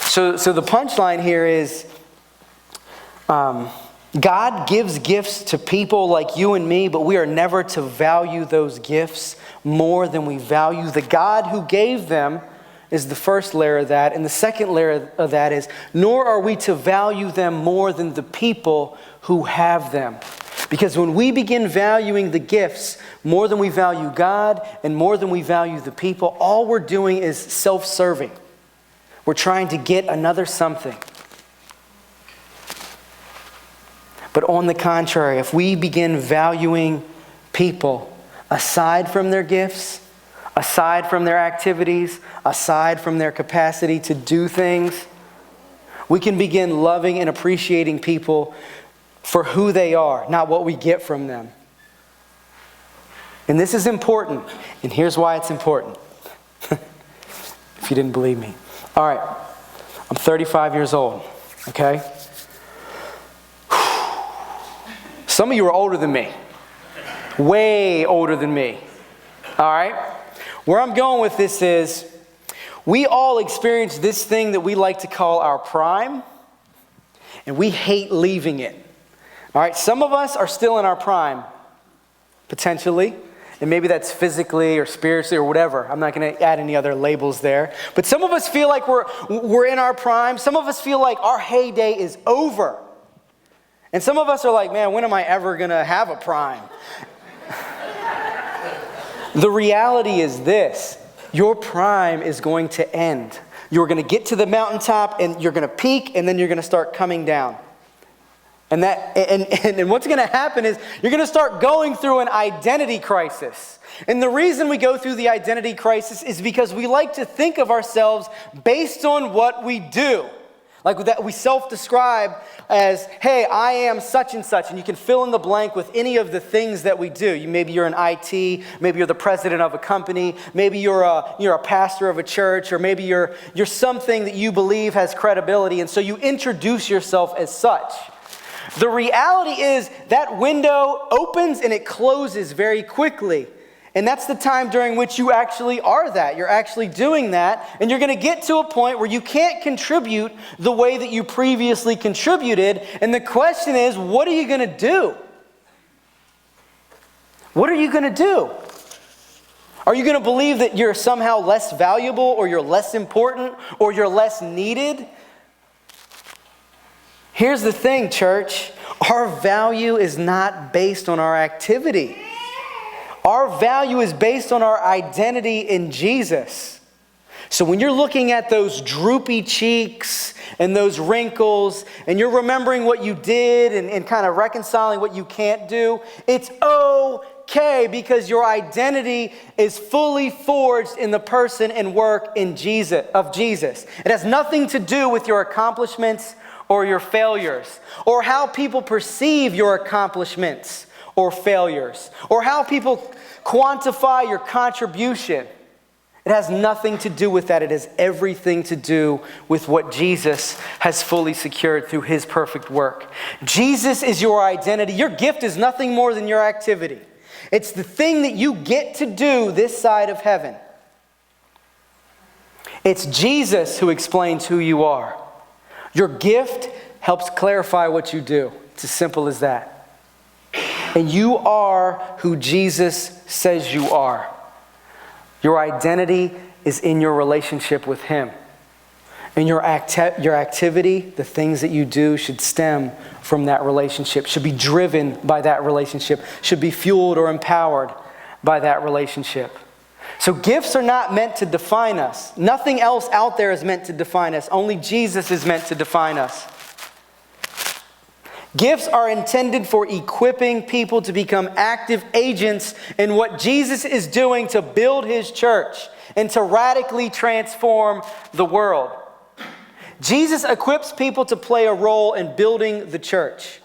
So the punchline here is God gives gifts to people like you and me, but we are never to value those gifts more than we value the God who gave them, is the first layer of that. And the second layer of that is, nor are we to value them more than the people who have them. Because when we begin valuing the gifts more than we value God and more than we value the people, all we're doing is self-serving. We're trying to get another something. But on the contrary, if we begin valuing people aside from their gifts, aside from their activities, aside from their capacity to do things, we can begin loving and appreciating people for who they are, not what we get from them. And this is important, and here's why it's important. If you didn't believe me. All right, I'm 35 years old, okay? Some of you are older than me. Way older than me. All right? Where I'm going with this is, we all experience this thing that we like to call our prime, and we hate leaving it. All right, some of us are still in our prime, potentially, and maybe that's physically or spiritually or whatever. I'm not going to add any other labels there. But some of us feel like we're in our prime. Some of us feel like our heyday is over. And some of us are like, man, when am I ever going to have a prime? The reality is this: your prime is going to end. You're going to get to the mountaintop and you're going to peak, and then you're going to start coming down. And what's going to happen is you're going to start going through an identity crisis. And the reason we go through the identity crisis is because we like to think of ourselves based on what we do. Like that, we self-describe as, hey, I am such and such. And you can fill in the blank with any of the things that we do. Maybe you're in IT. Maybe you're the president of a company. Maybe you're a pastor of a church. Or maybe you're something that you believe has credibility. And so you introduce yourself as such. The reality is that window opens and it closes very quickly. And that's the time during which you actually are that. You're actually doing that. And you're going to get to a point where you can't contribute the way that you previously contributed. And the question is, what are you going to do? What are you going to do? Are you going to believe that you're somehow less valuable, or you're less important, or you're less needed? Here's the thing, church. Our value is not based on our activity. Our value is based on our identity in Jesus. So when you're looking at those droopy cheeks and those wrinkles, and you're remembering what you did and kind of reconciling what you can't do, it's okay, because your identity is fully forged in the person and work of Jesus. It has nothing to do with your accomplishments or your failures, or how people perceive your accomplishments or failures, or how people quantify your contribution. It has nothing to do with that. It has everything to do with what Jesus has fully secured through his perfect work. Jesus is your identity. Your gift is nothing more than your activity. It's the thing that you get to do this side of heaven. It's Jesus who explains who you are. Your gift helps clarify what you do. It's as simple as that. And you are who Jesus says you are. Your identity is in your relationship with him. And your activity, the things that you do, should stem from that relationship, should be driven by that relationship, should be fueled or empowered by that relationship. So gifts are not meant to define us. Nothing else out there is meant to define us. Only Jesus is meant to define us. Gifts are intended for equipping people to become active agents in what Jesus is doing to build his church and to radically transform the world. Jesus equips people to play a role in building the church.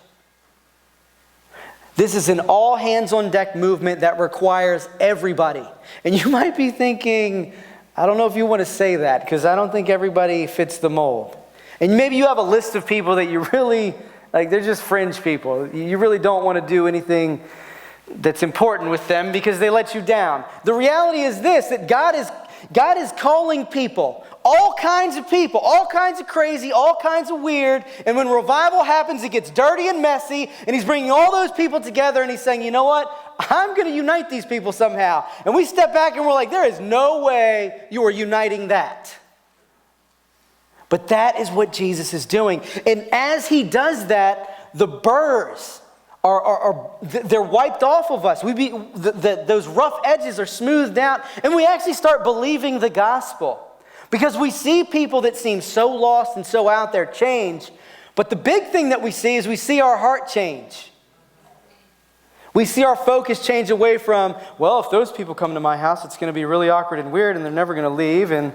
This is an all-hands-on-deck movement that requires everybody. And you might be thinking, I don't know if you want to say that, because I don't think everybody fits the mold. And maybe you have a list of people that you really, they're just fringe people. You really don't want to do anything that's important with them because they let you down. The reality is this, that God is calling people, all kinds of people, all kinds of crazy, all kinds of weird. And when revival happens, it gets dirty and messy. And he's bringing all those people together and he's saying, you know what? I'm going to unite these people somehow. And we step back and we're like, there is no way you are uniting that. But that is what Jesus is doing. And as he does that, the burrs they're wiped off of us. Those rough edges are smoothed out. And we actually start believing the gospel. Because we see people that seem so lost and so out there change. But the big thing that we see is we see our heart change. We see our focus change away from, well, if those people come to my house, it's going to be really awkward and weird and they're never going to leave. And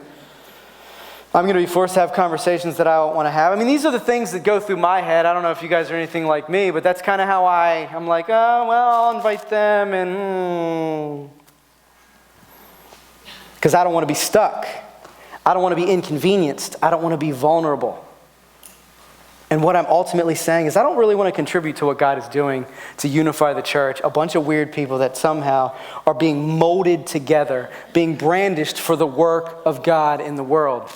I'm going to be forced to have conversations that I don't want to have. I mean, these are the things that go through my head. I don't know if you guys are anything like me, but that's kind of how I'm like, oh, well, I'll invite them. And because I don't want to be stuck. I don't want to be inconvenienced. I don't want to be vulnerable. And what I'm ultimately saying is I don't really want to contribute to what God is doing to unify the church. A bunch of weird people that somehow are being molded together, being brandished for the work of God in the world.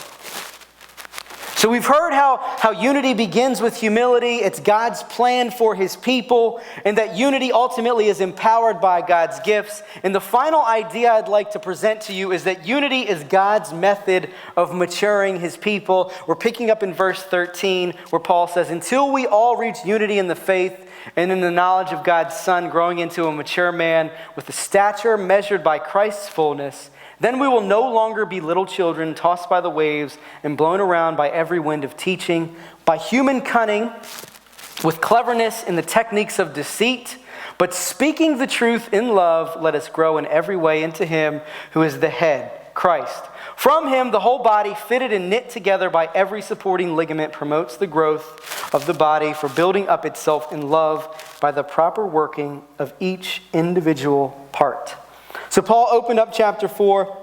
So we've heard how unity begins with humility. It's God's plan for his people, and that unity ultimately is empowered by God's gifts. And the final idea I'd like to present to you is that unity is God's method of maturing his people. We're picking up in verse 13 where Paul says, until we all reach unity in the faith and in the knowledge of God's Son, growing into a mature man with the stature measured by Christ's fullness, then we will no longer be little children tossed by the waves and blown around by every wind of teaching, by human cunning, with cleverness in the techniques of deceit. But speaking the truth in love, let us grow in every way into him who is the head, Christ. From him, the whole body, fitted and knit together by every supporting ligament, promotes the growth of the body for building up itself in love by the proper working of each individual part. So Paul opened up chapter 4,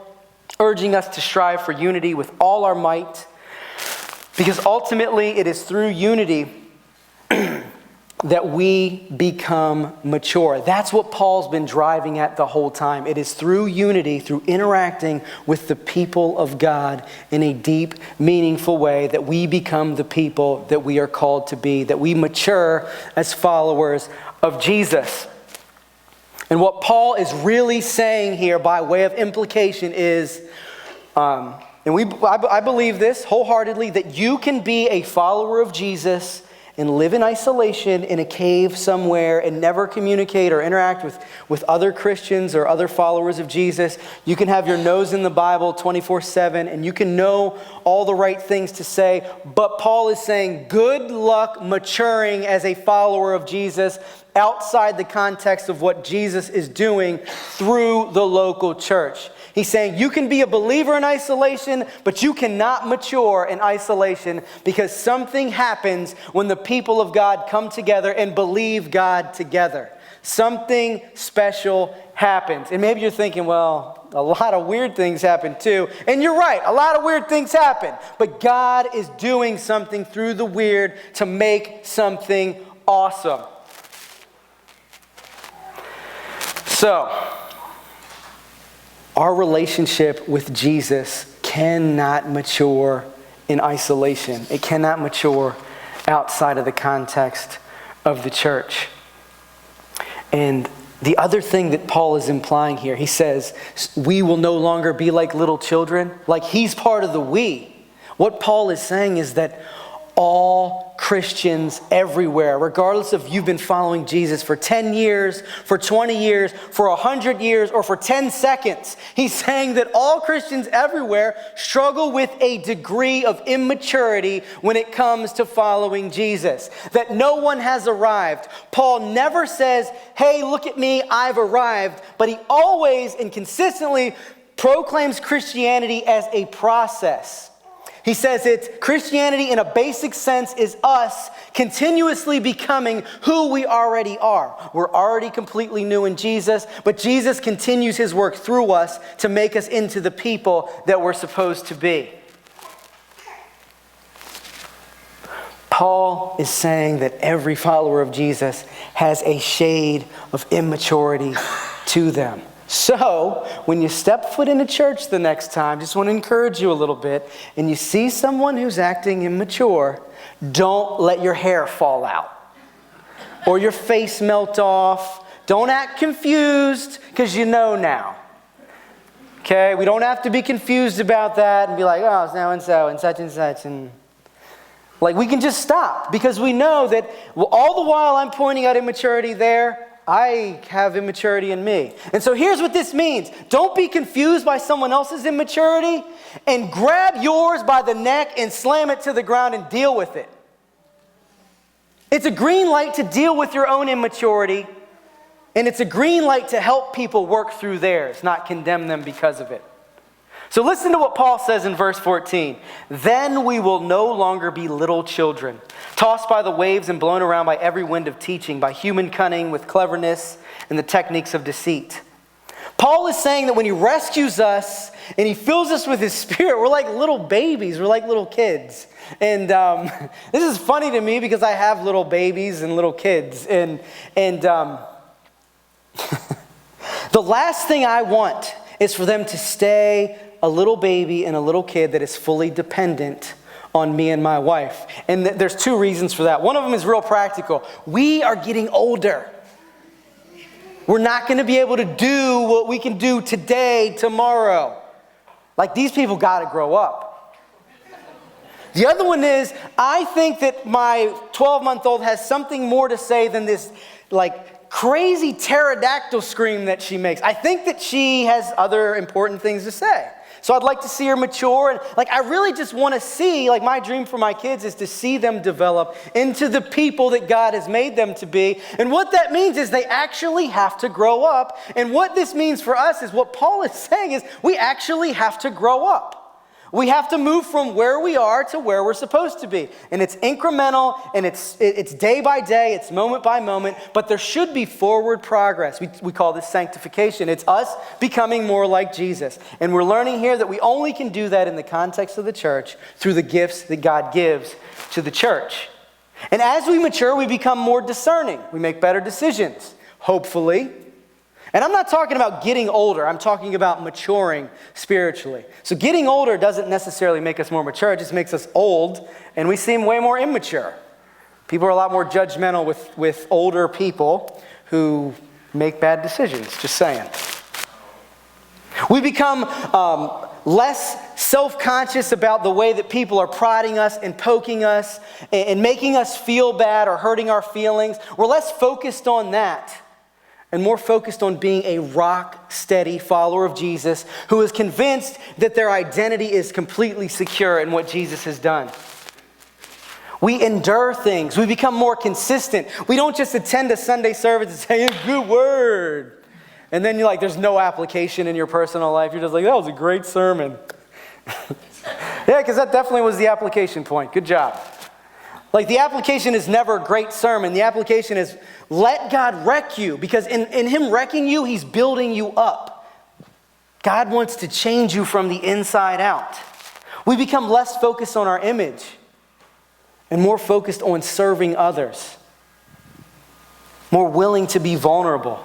urging us to strive for unity with all our might, because ultimately it is through unity that we become mature. That's what Paul's been driving at the whole time. It is through unity, through interacting with the people of God in a deep, meaningful way that we become the people that we are called to be, that we mature as followers of Jesus. And what Paul is really saying here by way of implication is, I believe this wholeheartedly, that you can be a follower of Jesus and live in isolation in a cave somewhere and never communicate or interact with other Christians or other followers of Jesus. You can have your nose in the Bible 24/7 and you can know all the right things to say. But Paul is saying, good luck maturing as a follower of Jesus outside the context of what Jesus is doing through the local church. He's saying you can be a believer in isolation, but you cannot mature in isolation because something happens when the people of God come together and believe God together. Something special happens. And maybe you're thinking, well, a lot of weird things happen too. And you're right, a lot of weird things happen. But God is doing something through the weird to make something awesome. So, our relationship with Jesus cannot mature in isolation. It cannot mature outside of the context of the church. And the other thing that Paul is implying here, he says, we will no longer be like little children. Like he's part of the we. What Paul is saying is that all Christians everywhere, regardless if you've been following Jesus for 10 years, for 20 years, for 100 years, or for 10 seconds. He's saying that all Christians everywhere struggle with a degree of immaturity when it comes to following Jesus. That no one has arrived. Paul never says, hey, look at me, I've arrived. But he always and consistently proclaims Christianity as a process. He says it's Christianity in a basic sense is us continuously becoming who we already are. We're already completely new in Jesus, but Jesus continues his work through us to make us into the people that we're supposed to be. Paul is saying that every follower of Jesus has a shade of immaturity to them. So, when you step foot in a church the next time, just want to encourage you a little bit, and you see someone who's acting immature, don't let your hair fall out or your face melt off. Don't act confused because you know now. Okay? We don't have to be confused about that and be like, oh, so and so and such and such. And like we can just stop because we know that all the while I'm pointing out immaturity there, I have immaturity in me. And so here's what this means. Don't be confused by someone else's immaturity and grab yours by the neck and slam it to the ground and deal with it. It's a green light to deal with your own immaturity, and it's a green light to help people work through theirs, not condemn them because of it. So listen to what Paul says in verse 14. Then we will no longer be little children, tossed by the waves and blown around by every wind of teaching, by human cunning with cleverness and the techniques of deceit. Paul is saying that when he rescues us and he fills us with his spirit, we're like little babies, we're like little kids. And this is funny to me because I have little babies and little kids. And the last thing I want is for them to stay a little baby and a little kid that is fully dependent on me and my wife. And there's two reasons for that. One of them is real practical. We are getting older. We're not going to be able to do what we can do today, tomorrow. Like these people got to grow up. The other one is, I think that my 12-month-old has something more to say than this, like, crazy pterodactyl scream that she makes. I think that she has other important things to say. So I'd like to see her mature. And like, I really just want to see, like my dream for my kids is to see them develop into the people that God has made them to be. And what that means is they actually have to grow up. And what this means for us is what Paul is saying is we actually have to grow up. We have to move from where we are to where we're supposed to be. And it's incremental, and it's day by day, it's moment by moment, but there should be forward progress. We call this sanctification. It's us becoming more like Jesus. And we're learning here that we only can do that in the context of the church through the gifts that God gives to the church. And as we mature, we become more discerning. We make better decisions, hopefully. And I'm not talking about getting older. I'm talking about maturing spiritually. So getting older doesn't necessarily make us more mature. It just makes us old, and we seem way more immature. People are a lot more judgmental with older people who make bad decisions, just saying. We become less self-conscious about the way that people are prodding us and poking us and making us feel bad or hurting our feelings. We're less focused on that and more focused on being a rock-steady follower of Jesus who is convinced that their identity is completely secure in what Jesus has done. We endure things. We become more consistent. We don't just attend a Sunday service and say, a good word. And then you're like, there's no application in your personal life. You're just like, that was a great sermon. Yeah, because that definitely was the application point. Good job. Like, the application is never a great sermon. The application is let God wreck you, because in Him wrecking you, He's building you up. God wants to change you from the inside out. We become less focused on our image and more focused on serving others, more willing to be vulnerable.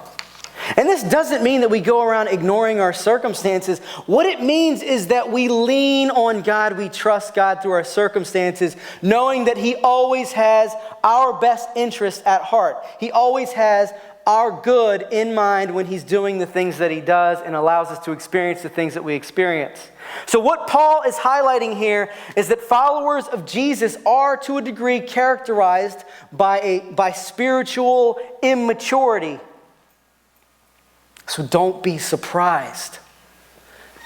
And this doesn't mean that we go around ignoring our circumstances. What it means is that we lean on God, we trust God through our circumstances, knowing that He always has our best interest at heart. He always has our good in mind when He's doing the things that He does and allows us to experience the things that we experience. So what Paul is highlighting here is that followers of Jesus are to a degree characterized by spiritual immaturity. So don't be surprised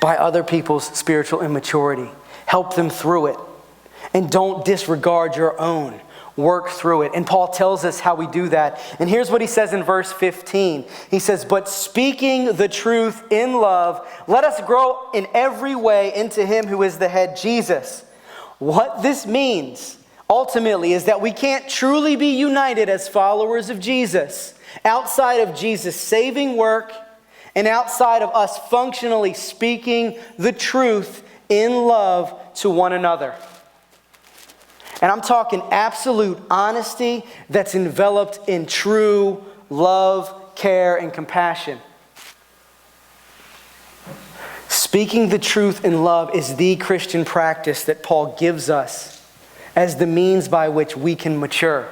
by other people's spiritual immaturity. Help them through it. And don't disregard your own. Work through it. And Paul tells us how we do that. And here's what he says in verse 15. He says, but speaking the truth in love, let us grow in every way into Him who is the head, Jesus. What this means, ultimately, is that we can't truly be united as followers of Jesus outside of Jesus' saving work and outside of us functionally speaking the truth in love to one another. And I'm talking absolute honesty that's enveloped in true love, care, and compassion. Speaking the truth in love is the Christian practice that Paul gives us as the means by which we can mature.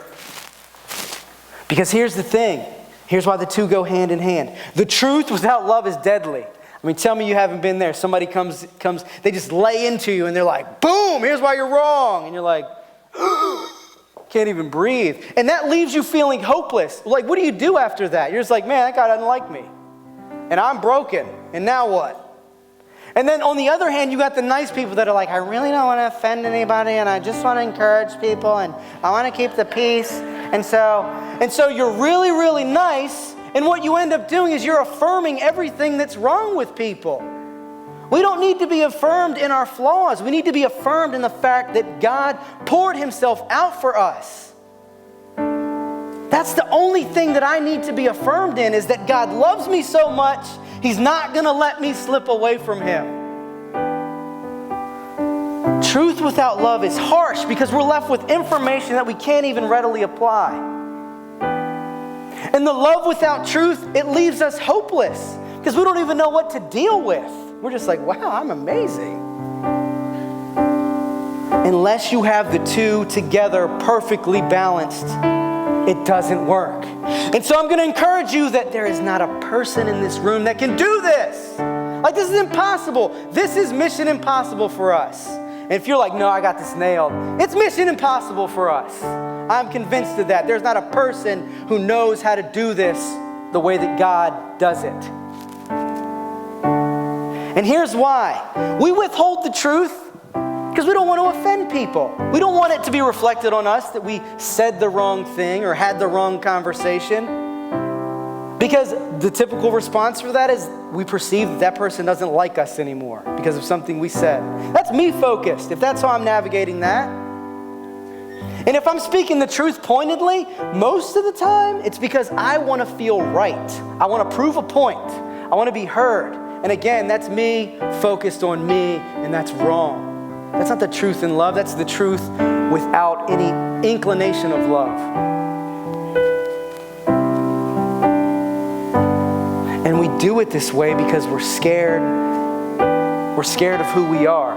Because here's the thing. Here's why the two go hand in hand. The truth without love is deadly. I mean, tell me you haven't been there. Somebody comes, they just lay into you and they're like, boom, here's why you're wrong. And you're like, can't even breathe. And that leaves you feeling hopeless. Like, what do you do after that? You're just like, man, that guy doesn't like me. And I'm broken. And now what? And then on the other hand, you got the nice people that are like, I really don't want to offend anybody, and I just want to encourage people, and I want to keep the peace. And so you're really, really nice, and what you end up doing is you're affirming everything that's wrong with people. We don't need to be affirmed in our flaws. We need to be affirmed in the fact that God poured Himself out for us. That's the only thing that I need to be affirmed in, is that God loves me so much, He's not going to let me slip away from Him. Truth without love is harsh because we're left with information that we can't even readily apply. And the love without truth, it leaves us hopeless because we don't even know what to deal with. We're just like, wow, I'm amazing. Unless you have the two together perfectly balanced, it doesn't work. And so I'm going to encourage you that there is not a person in this room that can do this. Like, this is impossible. This is mission impossible for us. And if you're like, no, I got this nailed, it's mission impossible for us. I'm convinced of that. There's not a person who knows how to do this the way that God does it. And here's why. We withhold the truth because we don't want to offend people. We don't want it to be reflected on us that we said the wrong thing or had the wrong conversation. Because the typical response for that is we perceive that person doesn't like us anymore because of something we said. That's me focused, if that's how I'm navigating that. And if I'm speaking the truth pointedly, most of the time, it's because I want to feel right. I want to prove a point. I want to be heard. And again, that's me focused on me, and that's wrong. That's not the truth in love. That's the truth without any inclination of love. And we do it this way because we're scared. We're scared of who we are.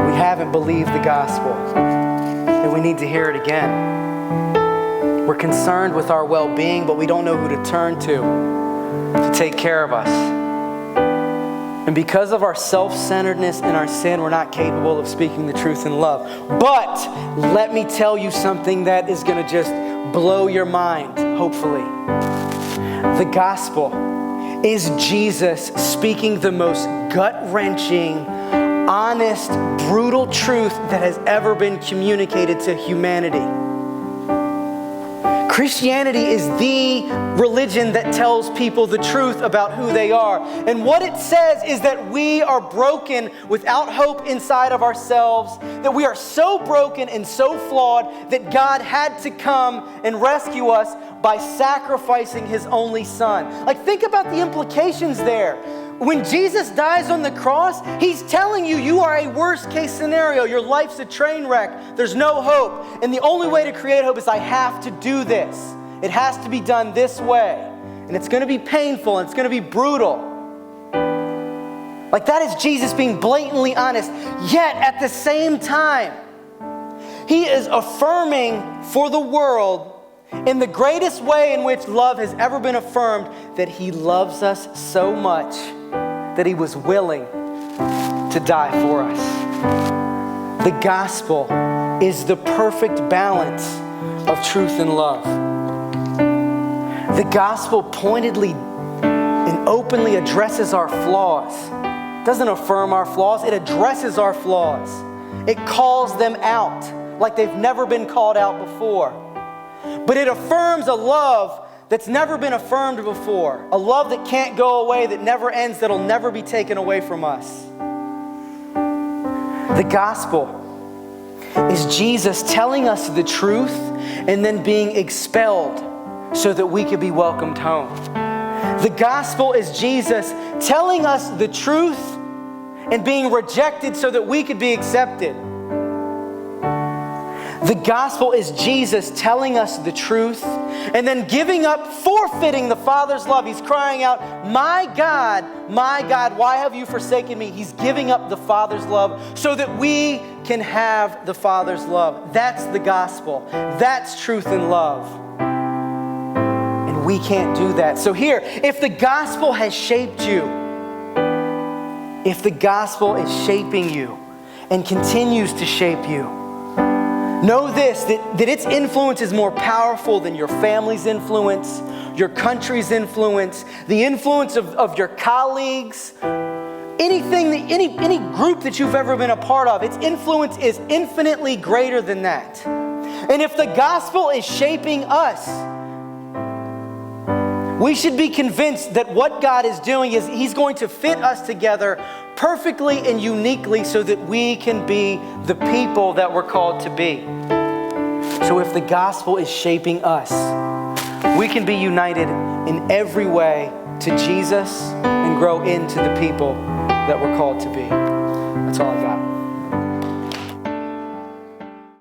We haven't believed the gospel, and we need to hear it again. We're concerned with our well-being, but we don't know who to turn to take care of us. And because of our self-centeredness and our sin, we're not capable of speaking the truth in love. But let me tell you something that is going to just blow your mind, hopefully. The gospel is Jesus speaking the most gut-wrenching, honest, brutal truth that has ever been communicated to humanity. Christianity is the religion that tells people the truth about who they are. And what it says is that we are broken without hope inside of ourselves, that we are so broken and so flawed that God had to come and rescue us by sacrificing His only Son. Like, think about the implications there. When Jesus dies on the cross, He's telling you you are a worst case scenario. Your life's a train wreck. There's no hope. And the only way to create hope is I have to do this. It has to be done this way. And it's going to be painful and it's going to be brutal. Like, that is Jesus being blatantly honest. Yet at the same time, He is affirming for the world in the greatest way in which love has ever been affirmed, that He loves us so much that He was willing to die for us. The gospel is the perfect balance of truth and love. The gospel pointedly and openly addresses our flaws. It doesn't affirm our flaws, it addresses our flaws. It calls them out like they've never been called out before. But it affirms a love that's never been affirmed before. A love that can't go away, that never ends, that'll never be taken away from us. The gospel is Jesus telling us the truth and then being expelled so that we could be welcomed home. The gospel is Jesus telling us the truth and being rejected so that we could be accepted. The gospel is Jesus telling us the truth and then giving up, forfeiting the Father's love. He's crying out, my God, why have you forsaken me? He's giving up the Father's love so that we can have the Father's love. That's the gospel. That's truth and love. And we can't do that. So here, if the gospel has shaped you, if the gospel is shaping you and continues to shape you, know this, that its influence is more powerful than your family's influence, your country's influence, the influence of your colleagues, anything, any group that you've ever been a part of. Its influence is infinitely greater than that. And if the gospel is shaping us, we should be convinced that what God is doing is He's going to fit us together perfectly and uniquely so that we can be the people that we're called to be. So if the gospel is shaping us, we can be united in every way to Jesus and grow into the people that we're called to be. That's all I